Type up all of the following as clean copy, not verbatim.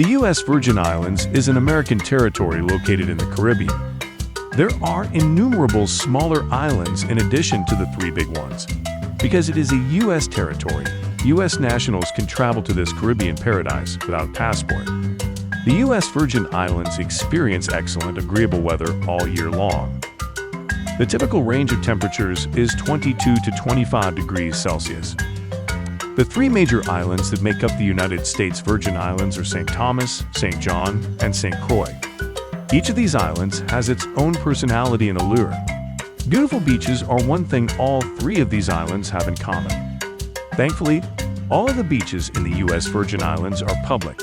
The U.S. Virgin Islands is an American territory located in the Caribbean. There are innumerable smaller islands in addition to the three big ones. Because it is a U.S. territory, U.S. nationals can travel to this Caribbean paradise without a passport. The U.S. Virgin Islands experience excellent, agreeable weather all year long. The typical range of temperatures is 22 to 25 degrees Celsius. The three major islands that make up the United States Virgin Islands are St. Thomas, St. John, and St. Croix. Each of these islands has its own personality and allure. Beautiful beaches are one thing all three of these islands have in common. Thankfully, all of the beaches in the U.S. Virgin Islands are public.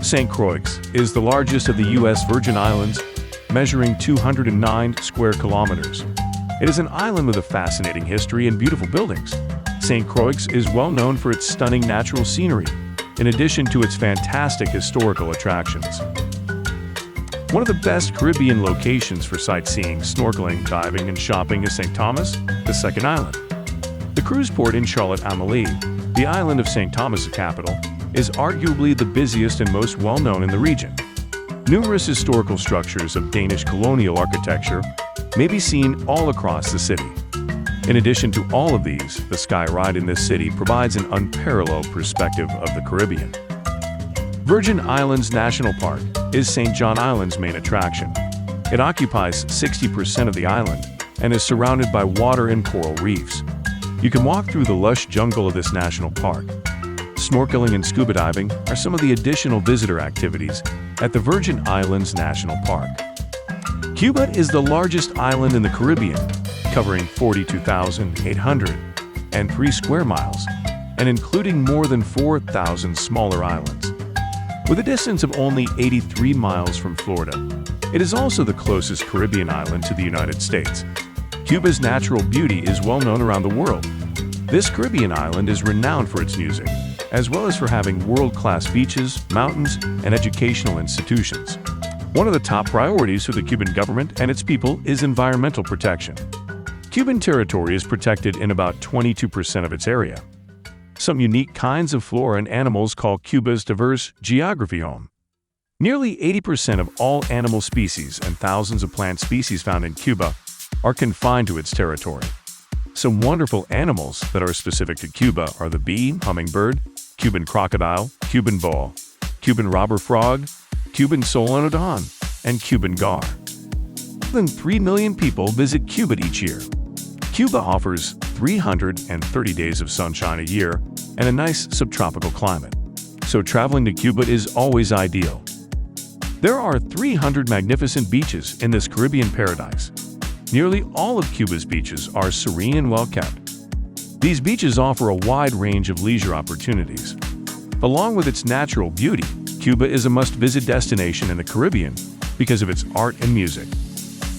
St. Croix is the largest of the U.S. Virgin Islands, measuring 209 square kilometers. It is an island with a fascinating history and beautiful buildings. St. Croix is well known for its stunning natural scenery, in addition to its fantastic historical attractions. One of the best Caribbean locations for sightseeing, snorkeling, diving, and shopping is St. Thomas, the second island. The cruise port in Charlotte-Amalie, the island of St. Thomas, the capital, is arguably the busiest and most well-known in the region. Numerous historical structures of Danish colonial architecture may be seen all across the city. In addition to all of these, the sky ride in this city provides an unparalleled perspective of the Caribbean. Virgin Islands National Park is St. John Island's main attraction. It occupies 60% of the island and is surrounded by water and coral reefs. You can walk through the lush jungle of this national park. Snorkeling and scuba diving are some of the additional visitor activities at the Virgin Islands National Park. Cuba is the largest island in the Caribbean, covering 42,803 square miles and including more than 4,000 smaller islands. With a distance of only 83 miles from Florida, it is also the closest Caribbean island to the United States. Cuba's natural beauty is well known around the world. This Caribbean island is renowned for its music, as well as for having world-class beaches, mountains, and educational institutions. One of the top priorities for the Cuban government and its people is environmental protection. Cuban territory is protected in about 22% of its area. Some unique kinds of flora and animals call Cuba's diverse geography home. Nearly 80% of all animal species and thousands of plant species found in Cuba are confined to its territory. Some wonderful animals that are specific to Cuba are the bee, hummingbird, Cuban crocodile, Cuban boa, Cuban robber frog, Cuban solenodon, and Cuban gar. More than 3 million people visit Cuba each year. Cuba offers 330 days of sunshine a year and a nice subtropical climate, so traveling to Cuba is always ideal. There are 300 magnificent beaches in this Caribbean paradise. Nearly all of Cuba's beaches are serene and well-kept. These beaches offer a wide range of leisure opportunities. Along with its natural beauty, Cuba is a must-visit destination in the Caribbean because of its art and music.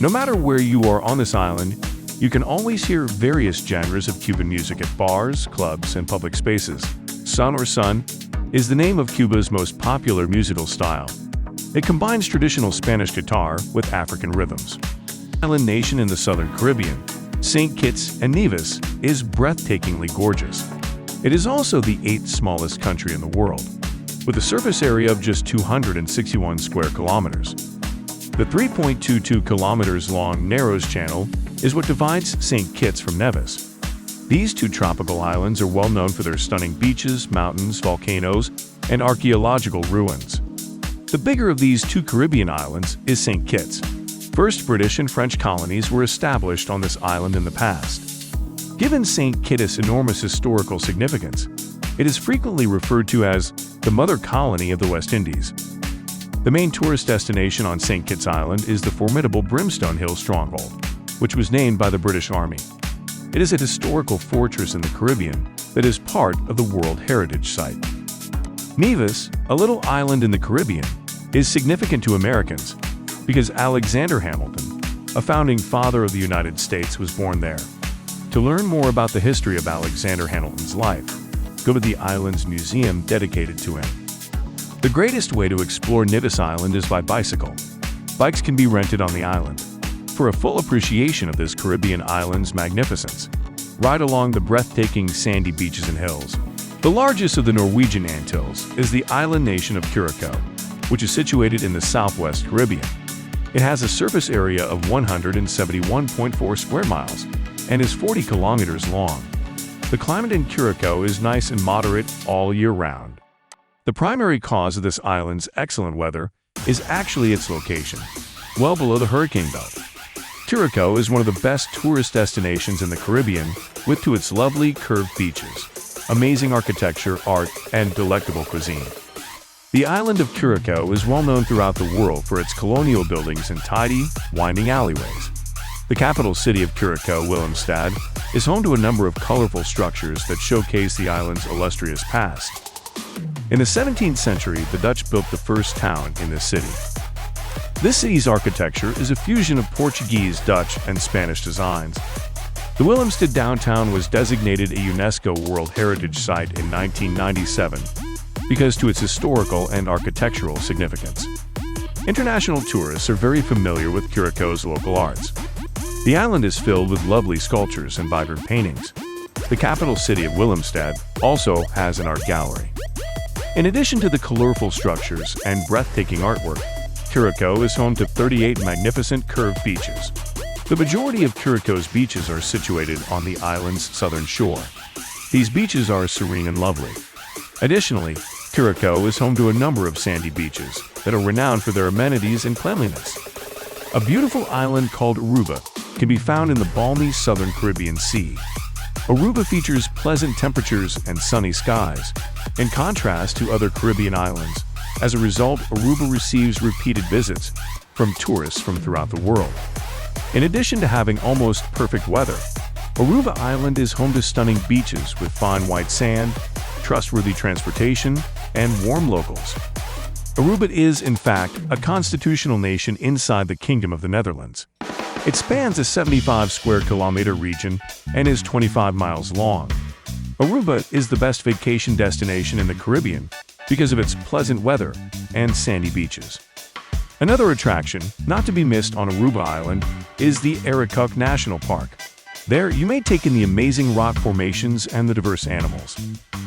No matter where you are on this island, you can always hear various genres of Cuban music at bars, clubs, and public spaces. Son or Son is the name of Cuba's most popular musical style. It combines traditional Spanish guitar with African rhythms. Island nation in the southern Caribbean, St. Kitts and Nevis is breathtakingly gorgeous. It is also the 8th smallest country in the world, with a surface area of just 261 square kilometers. The 3.22 kilometers long Narrows Channel is what divides St. Kitts from Nevis. These two tropical islands are well known for their stunning beaches, mountains, volcanoes, and archaeological ruins. The bigger of these two Caribbean islands is St. Kitts. First British and French colonies were established on this island in the past. Given St. Kitts' enormous historical significance, it is frequently referred to as the mother colony of the West Indies. The main tourist destination on St. Kitts Island is the formidable Brimstone Hill Stronghold, which was named by the British Army. It is a historical fortress in the Caribbean that is part of the World Heritage Site. Nevis, a little island in the Caribbean, is significant to Americans because Alexander Hamilton, a founding father of the United States, was born there. To learn more about the history of Alexander Hamilton's life, go to the island's museum dedicated to him. The greatest way to explore Nevis Island is by bicycle. Bikes can be rented on the island. For a full appreciation of this Caribbean island's magnificence, ride along the breathtaking sandy beaches and hills. The largest of the Norwegian Antilles is the island nation of Curacao, which is situated in the southwest Caribbean. It has a surface area of 171.4 square miles and is 40 kilometers long. The climate in Curacao is nice and moderate all year round. The primary cause of this island's excellent weather is actually its location, well below the hurricane belt. Curacao is one of the best tourist destinations in the Caribbean, with to its lovely curved beaches, amazing architecture, art, and delectable cuisine. The island of Curacao is well known throughout the world for its colonial buildings and tidy, winding alleyways. The capital city of Curacao, Willemstad, is home to a number of colorful structures that showcase the island's illustrious past. In the 17th century, the Dutch built the first town in this city. This city's architecture is a fusion of Portuguese, Dutch, and Spanish designs. The Willemstad downtown was designated a UNESCO World Heritage Site in 1997 because to its historical and architectural significance. International tourists are very familiar with Curacao's local arts. The island is filled with lovely sculptures and vibrant paintings. The capital city of Willemstad also has an art gallery. In addition to the colorful structures and breathtaking artwork, Curacao is home to 38 magnificent curved beaches. The majority of Curacao's beaches are situated on the island's southern shore. These beaches are serene and lovely. Additionally, Curacao is home to a number of sandy beaches that are renowned for their amenities and cleanliness. A beautiful island called Aruba can be found in the balmy southern Caribbean Sea. Aruba features pleasant temperatures and sunny skies, in contrast to other Caribbean islands. As a result, Aruba receives repeated visits from tourists from throughout the world. In addition to having almost perfect weather, Aruba Island is home to stunning beaches with fine white sand, trustworthy transportation, and warm locals. Aruba is, in fact, a constitutional nation inside the Kingdom of the Netherlands. It spans a 75 square kilometer region and is 25 miles long. Aruba is the best vacation destination in the Caribbean because of its pleasant weather and sandy beaches. Another attraction, not to be missed on Aruba Island, is the Arikuk National Park. There, you may take in the amazing rock formations and the diverse animals.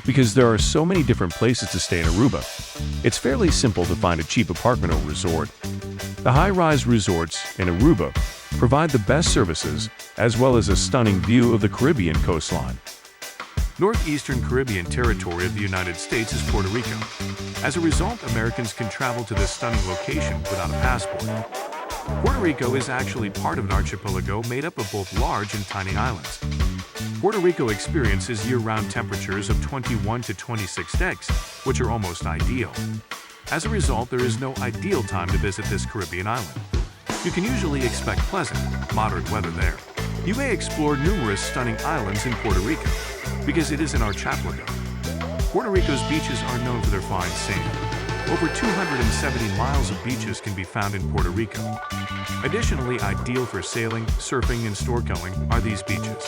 Because there are so many different places to stay in Aruba, it's fairly simple to find a cheap apartment or resort. The high-rise resorts in Aruba provide the best services as well as a stunning view of the Caribbean coastline. Northeastern Caribbean territory of the United States is Puerto Rico. As a result, Americans can travel to this stunning location without a passport. Puerto Rico is actually part of an archipelago made up of both large and tiny islands. Puerto Rico experiences year-round temperatures of 21 to 26 degrees, which are almost ideal. As a result, there is no ideal time to visit this Caribbean island. You can usually expect pleasant, moderate weather there. You may explore numerous stunning islands in Puerto Rico, because it is an archipelago. Puerto Rico's beaches are known for their fine sand. Over 270 miles of beaches can be found in Puerto Rico. Additionally, ideal for sailing, surfing, and snorkelling are these beaches.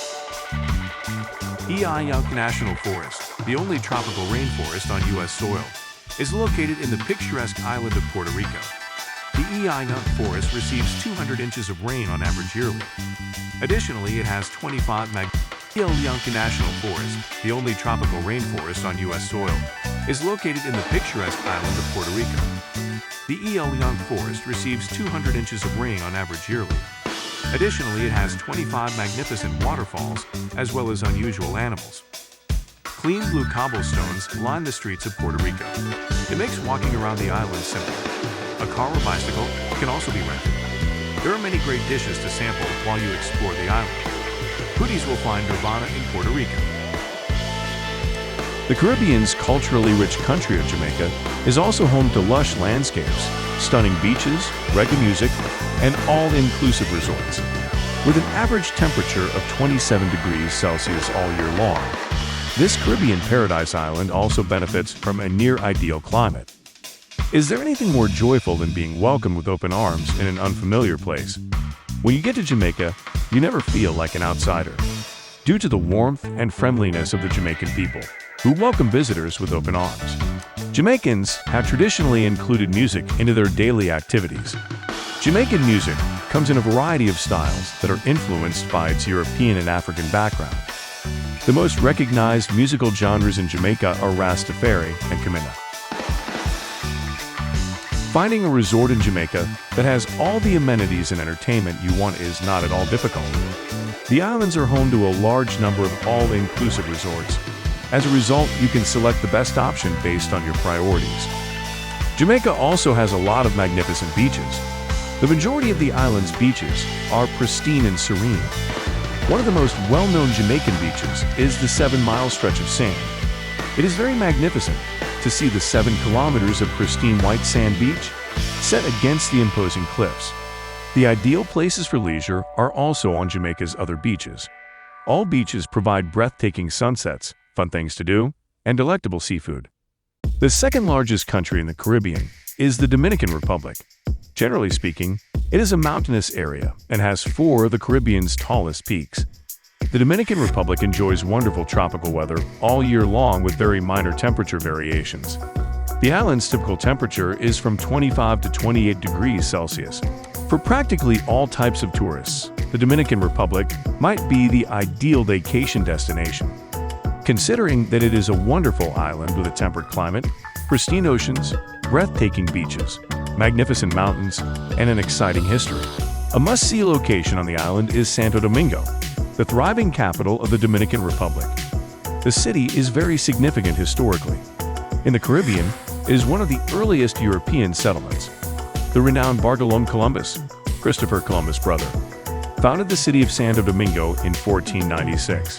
Yunk National Forest, the only tropical rainforest on U.S. soil, is located in the picturesque island of Puerto Rico. The Yunk Forest receives 200 inches of rain on average yearly. Additionally, it has 25 Yunk National Forest, the only tropical rainforest on U.S. soil, is located in the picturesque island of Puerto Rico. The Yunk Forest receives 200 inches of rain on average yearly. Additionally, it has 25 magnificent waterfalls, as well as unusual animals. Clean blue cobblestones line the streets of Puerto Rico. It makes walking around the island simple. A car or bicycle can also be rented. There are many great dishes to sample while you explore the island. Foodies will find nirvana in Puerto Rico. The Caribbean's culturally rich country of Jamaica is also home to lush landscapes, stunning beaches, reggae music, and all-inclusive resorts. With an average temperature of 27 degrees Celsius all year long, this Caribbean paradise island also benefits from a near-ideal climate. Is there anything more joyful than being welcomed with open arms in an unfamiliar place? When you get to Jamaica, you never feel like an outsider, due to the warmth and friendliness of the Jamaican people, who welcome visitors with open arms. Jamaicans have traditionally included music into their daily activities. Jamaican music comes in a variety of styles that are influenced by its European and African background. The most recognized musical genres in Jamaica are Rastafari and Camina. Finding a resort in Jamaica that has all the amenities and entertainment you want is not at all difficult. The islands are home to a large number of all-inclusive resorts. As a result, you can select the best option based on your priorities. Jamaica also has a lot of magnificent beaches. The majority of the island's beaches are pristine and serene. One of the most well-known Jamaican beaches is the 7-mile stretch of sand. It is very magnificent to see the 7 kilometers of pristine white sand beach set against the imposing cliffs. The ideal places for leisure are also on Jamaica's other beaches. All beaches provide breathtaking sunsets, fun things to do, and delectable seafood. The second largest country in the Caribbean is the Dominican Republic. Generally speaking, it is a mountainous area and has 4 of the Caribbean's tallest peaks. The Dominican Republic enjoys wonderful tropical weather all year long with very minor temperature variations. The island's typical temperature is from 25 to 28 degrees Celsius. For practically all types of tourists, the Dominican Republic might be the ideal vacation destination. Considering that it is a wonderful island with a temperate climate, pristine oceans, breathtaking beaches, magnificent mountains, and an exciting history. A must-see location on the island is Santo Domingo, the thriving capital of the Dominican Republic. The city is very significant historically. In the Caribbean, it is one of the earliest European settlements. The renowned Bartolome Columbus, Christopher Columbus' brother, founded the city of Santo Domingo in 1496.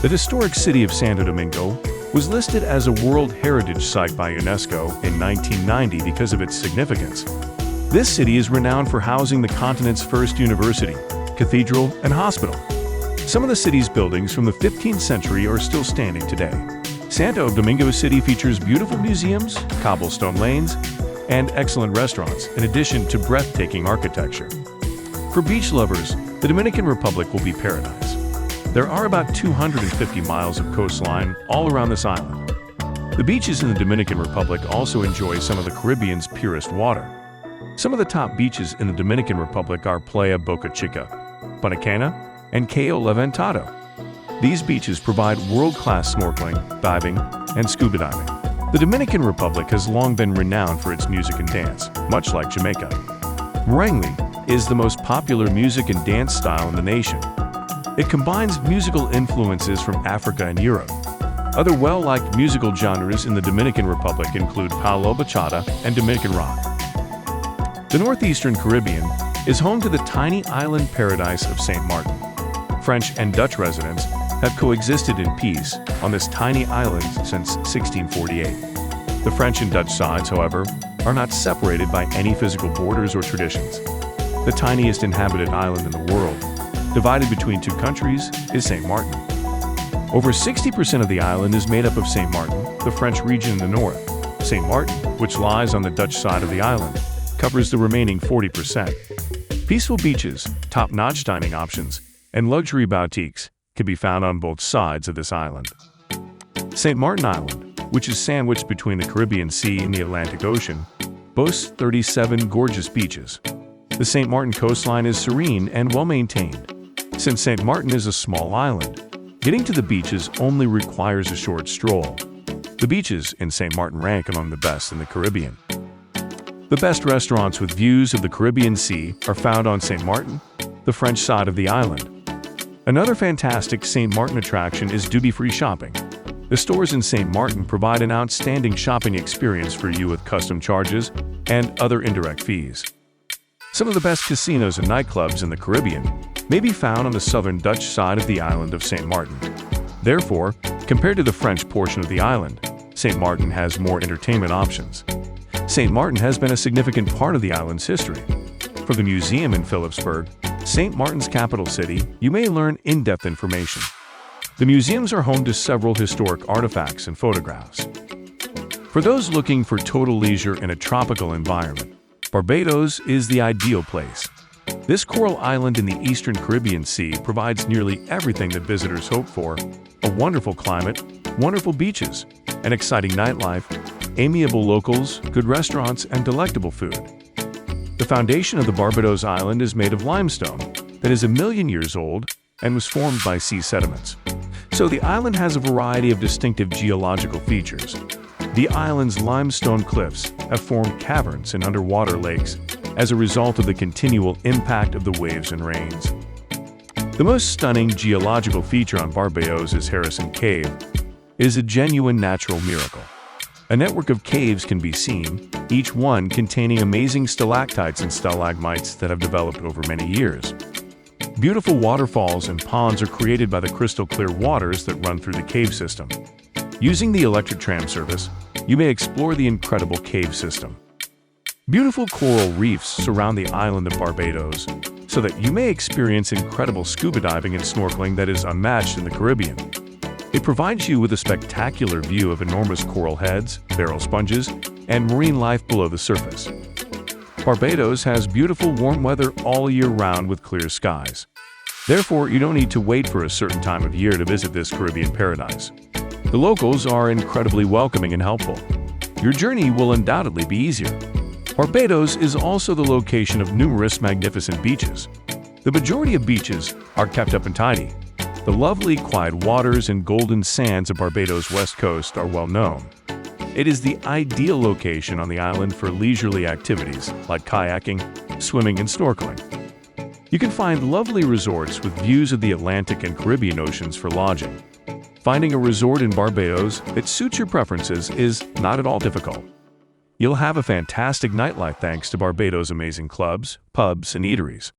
The historic city of Santo Domingo was listed as a World Heritage Site by UNESCO in 1990 because of its significance. This city is renowned for housing the continent's first university, cathedral, and hospital. Some of the city's buildings from the 15th century are still standing today. Santo Domingo City features beautiful museums, cobblestone lanes, and excellent restaurants, in addition to breathtaking architecture. For beach lovers, the Dominican Republic will be paradise. There are about 250 miles of coastline all around this island. The beaches in the Dominican Republic also enjoy some of the Caribbean's purest water. Some of the top beaches in the Dominican Republic are Playa Boca Chica, Punta Cana, and Cayo Levantado. These beaches provide world-class snorkeling, diving, and scuba diving. The Dominican Republic has long been renowned for its music and dance, much like Jamaica. Merengue is the most popular music and dance style in the nation. It combines musical influences from Africa and Europe. Other well-liked musical genres in the Dominican Republic include Palo Bachata and Dominican rock. The northeastern Caribbean is home to the tiny island paradise of St. Martin. French and Dutch residents have coexisted in peace on this tiny island since 1648. The French and Dutch sides, however, are not separated by any physical borders or traditions. The tiniest inhabited island in the world, divided between 2 countries, is St. Martin. Over 60% of the island is made up of St. Martin, the French region in the north. St. Martin, which lies on the Dutch side of the island, covers the remaining 40%. Peaceful beaches, top-notch dining options, and luxury boutiques can be found on both sides of this island. St. Martin Island, which is sandwiched between the Caribbean Sea and the Atlantic Ocean, boasts 37 gorgeous beaches. The St. Martin coastline is serene and well-maintained. Since St. Martin is a small island, getting to the beaches only requires a short stroll. The beaches in St. Martin rank among the best in the Caribbean. The best restaurants with views of the Caribbean Sea are found on St. Martin, the French side of the island. Another fantastic St. Martin attraction is duty-free shopping. The stores in St. Martin provide an outstanding shopping experience for you with custom charges and other indirect fees. Some of the best casinos and nightclubs in the Caribbean may be found on the southern Dutch side of the island of St. Martin. Therefore, compared to the French portion of the island, St. Martin has more entertainment options. St. Martin has been a significant part of the island's history. From the museum in Phillipsburg, St. Martin's capital city, you may learn in-depth information. The museums are home to several historic artifacts and photographs. For those looking for total leisure in a tropical environment, Barbados is the ideal place. This coral island in the eastern Caribbean Sea provides nearly everything that visitors hope for: a wonderful climate, wonderful beaches, an exciting nightlife, amiable locals, good restaurants, and delectable food. The foundation of the Barbados island is made of limestone that is 1 million years old and was formed by sea sediments. So the island has a variety of distinctive geological features. The island's limestone cliffs have formed caverns and underwater lakes as a result of the continual impact of the waves and rains. The most stunning geological feature on Barbados is Harrison Cave. It is a genuine natural miracle. A network of caves can be seen, each one containing amazing stalactites and stalagmites that have developed over many years. Beautiful waterfalls and ponds are created by the crystal-clear waters that run through the cave system. Using the electric tram service, you may explore the incredible cave system. Beautiful coral reefs surround the island of Barbados, so that you may experience incredible scuba diving and snorkeling that is unmatched in the Caribbean. It provides you with a spectacular view of enormous coral heads, barrel sponges, and marine life below the surface. Barbados has beautiful warm weather all year round with clear skies. Therefore, you don't need to wait for a certain time of year to visit this Caribbean paradise. The locals are incredibly welcoming and helpful. Your journey will undoubtedly be easier. Barbados is also the location of numerous magnificent beaches. The majority of beaches are kept up and tidy. The lovely, quiet waters and golden sands of Barbados' west coast are well known. It is the ideal location on the island for leisurely activities like kayaking, swimming, and snorkeling. You can find lovely resorts with views of the Atlantic and Caribbean Oceans for lodging. Finding a resort in Barbados that suits your preferences is not at all difficult. You'll have a fantastic nightlife thanks to Barbados' amazing clubs, pubs, and eateries.